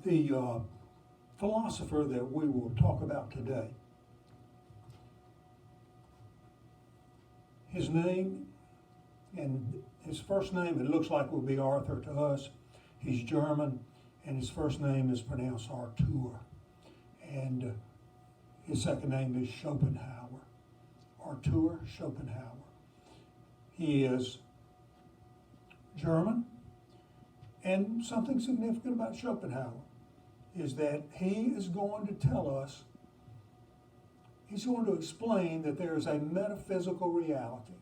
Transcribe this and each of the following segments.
the philosopher that we will talk about today, his name, and his first name, it looks like will be Arthur to us. He's German, and his first name is pronounced Artur. And his second name is Schopenhauer. Artur Schopenhauer. He is German, and something significant about Schopenhauer is that he is going to tell us, he's going to explain that there is a metaphysical reality.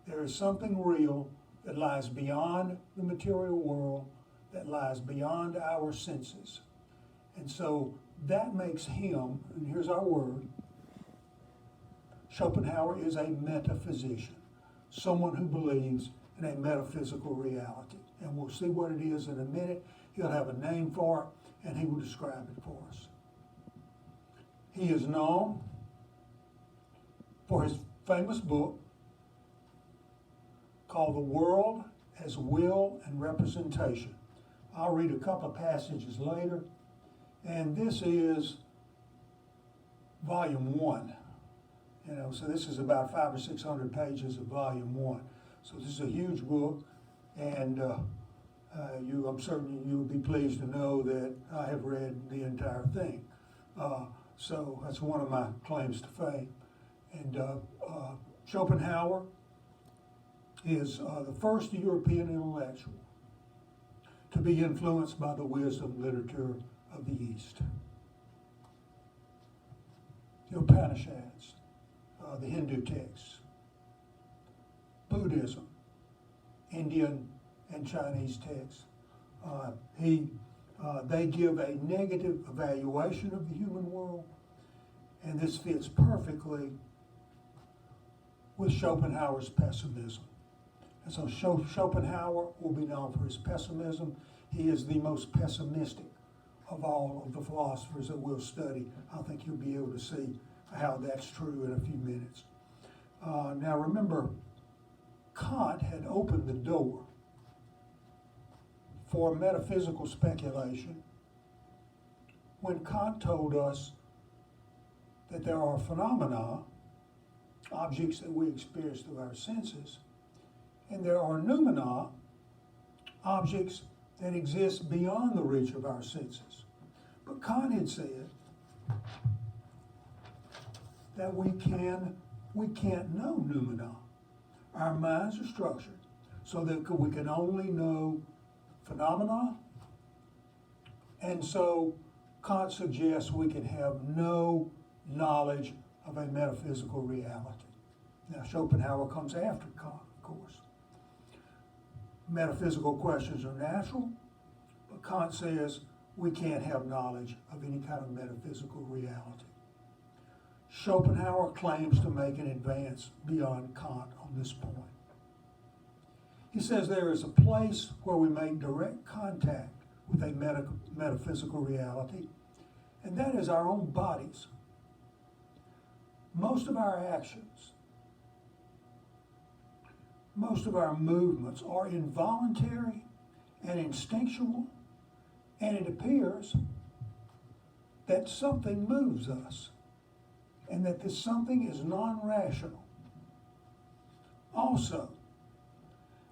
There is something real that lies beyond the material world, that lies beyond our senses. And so that makes him, and here's our word, Schopenhauer is a metaphysician, someone who believes in a metaphysical reality. And we'll see what it is in a minute. He'll have a name for it, and he will describe it for us. He is known for his famous book called The World as Will and Representation. I'll read a couple of passages later, and this is volume 1. So this is about 500 or 600 pages of volume 1. So this is a huge book, and I'm certain you'll be pleased to know that I have read the entire thing. So that's one of my claims to fame. And Schopenhauer is the first European intellectual to be influenced by the wisdom literature of the East. The Upanishads, the Hindu texts, Buddhism, Indian and Chinese texts. They give a negative evaluation of the human world, and this fits perfectly with Schopenhauer's pessimism. And so Schopenhauer will be known for his pessimism. He is the most pessimistic of all of the philosophers that we'll study. I think you'll be able to see how that's true in a few minutes. Now remember, Kant had opened the door for metaphysical speculation when Kant told us that there are phenomena, objects that we experience through our senses, and there are noumena, objects that exist beyond the reach of our senses. But Kant had said that we can't know noumena. Our minds are structured so that we can only know phenomena, and so Kant suggests we can have no knowledge of a metaphysical reality. Now Schopenhauer comes after Kant, of course. Metaphysical questions are natural, but Kant says we can't have knowledge of any kind of metaphysical reality. Schopenhauer claims to make an advance beyond Kant on this point. He says there is a place where we make direct contact with a metaphysical reality, and that is our own bodies. Most of our actions, most of our movements are involuntary and instinctual, and it appears that something moves us, and that this something is non-rational. Also,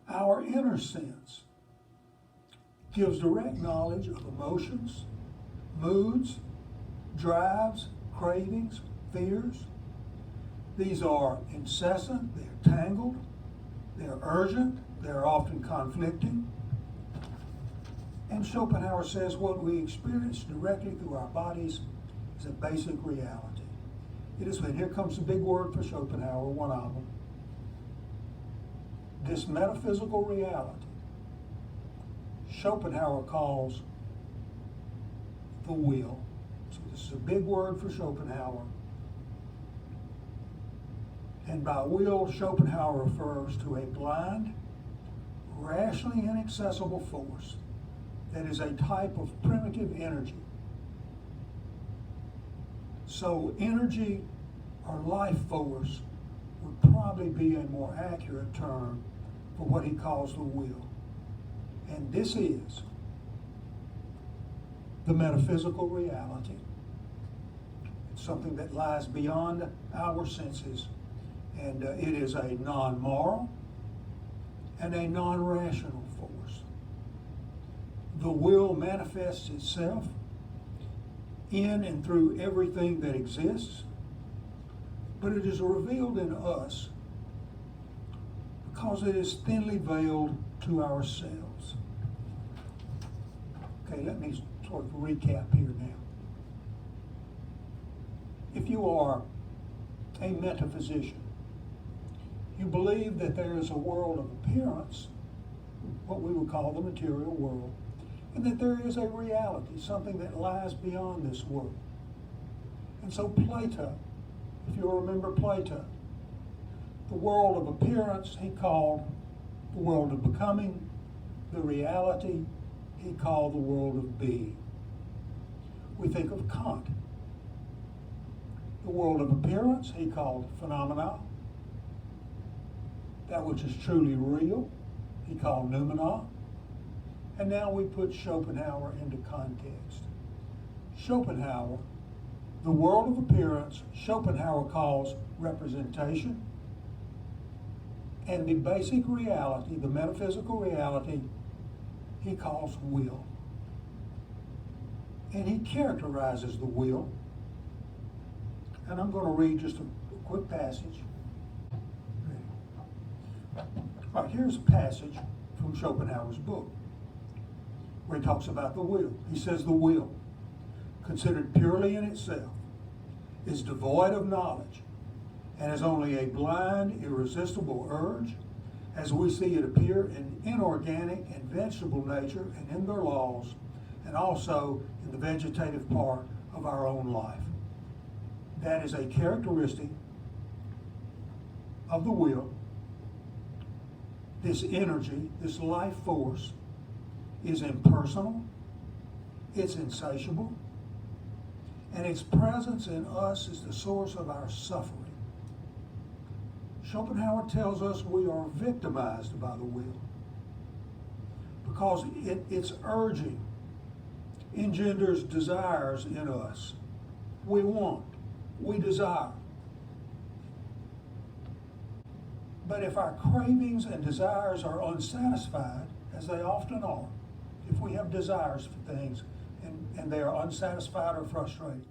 our inner sense gives direct knowledge of emotions, moods, drives, cravings, fears. These are incessant, they're tangled, they're urgent, they're often conflicting. And Schopenhauer says what we experience directly through our bodies is a basic reality. It is, and here comes the big word for Schopenhauer, one of them. This metaphysical reality, Schopenhauer calls the will. So this is a big word for Schopenhauer. And by will, Schopenhauer refers to a blind, rationally inaccessible force that is a type of primitive energy. So energy or life force would probably be a more accurate term for what he calls the will. And this is the metaphysical reality. It's something that lies beyond our senses, and it is a non-moral and a non-rational force. The will manifests itself in and through everything that exists, but it is revealed in us because it is thinly veiled to ourselves. Okay, let me sort of recap here now. If you are a metaphysician, you believe that there is a world of appearance, what we would call the material world, and that there is a reality, something that lies beyond this world. And so Plato, if you'll remember Plato, the world of appearance he called the world of becoming, the reality he called the world of being. We think of Kant. The world of appearance he called phenomena. That which is truly real he called noumena. And now we put Schopenhauer into context. Schopenhauer, the world of appearance, Schopenhauer calls representation, and the basic reality, the metaphysical reality, he calls will. And he characterizes the will. And I'm going to read just a quick passage. All right, here's a passage from Schopenhauer's book where he talks about the will. He says the will, considered purely in itself, is devoid of knowledge and is only a blind, irresistible urge, as we see it appear in inorganic and vegetable nature and in their laws, and also in the vegetative part of our own life. That is a characteristic of the will. This energy, this life force, is impersonal, it's insatiable, and its presence in us is the source of our suffering. Schopenhauer tells us we are victimized by the will because its urging engenders desires in us. We want, we desire. But if our cravings and desires are unsatisfied, as they often are, if we have desires for things and they are unsatisfied or frustrated,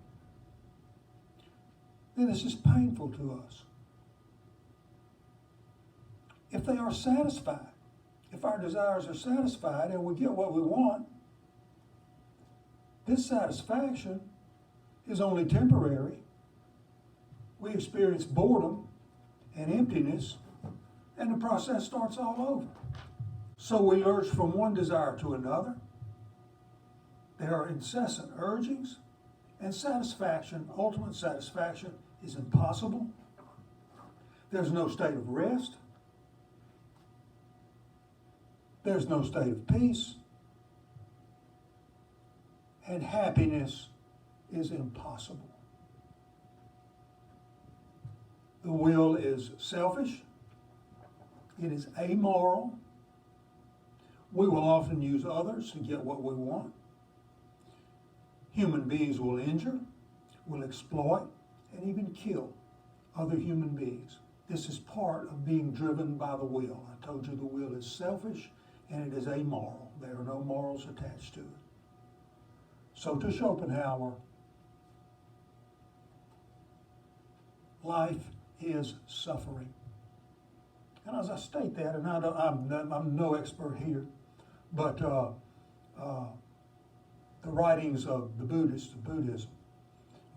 then this is painful to us. If they are satisfied, if our desires are satisfied and we get what we want, this satisfaction is only temporary. We experience boredom and emptiness, and the process starts all over. So we lurch from one desire to another. There are incessant urgings, and satisfaction, ultimate satisfaction, is impossible. There's no state of rest. There's no state of peace. And happiness is impossible. The will is selfish. It is amoral. We will often use others to get what we want. Human beings will injure, will exploit, and even kill other human beings. This is part of being driven by the will. I told you the will is selfish and it is amoral. There are no morals attached to it. So to Schopenhauer, life is suffering. And as I state that, and I'm no expert here, but the writings of the Buddhists, of Buddhism,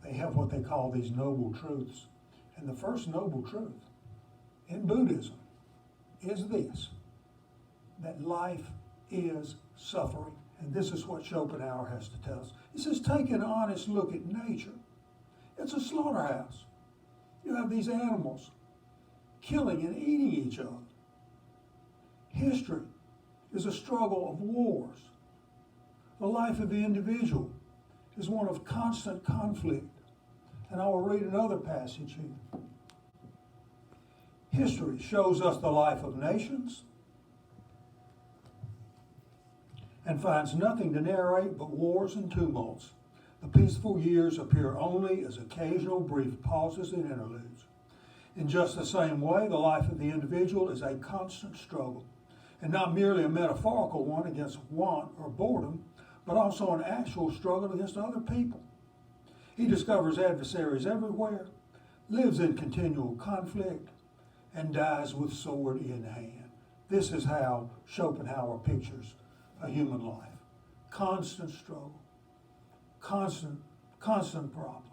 they have what they call these noble truths. And the first noble truth in Buddhism is this, that life is suffering. And this is what Schopenhauer has to tell us. He says, take an honest look at nature. It's a slaughterhouse. You have these animals killing and eating each other. History is a struggle of wars. The life of the individual is one of constant conflict. And I will read another passage here. History shows us the life of nations and finds nothing to narrate but wars and tumults. The peaceful years appear only as occasional brief pauses and interludes. In just the same way, the life of the individual is a constant struggle, and not merely a metaphorical one against want or boredom, but also an actual struggle against other people. He discovers adversaries everywhere, lives in continual conflict, and dies with sword in hand. This is how Schopenhauer pictures a human life. Constant struggle, constant problem.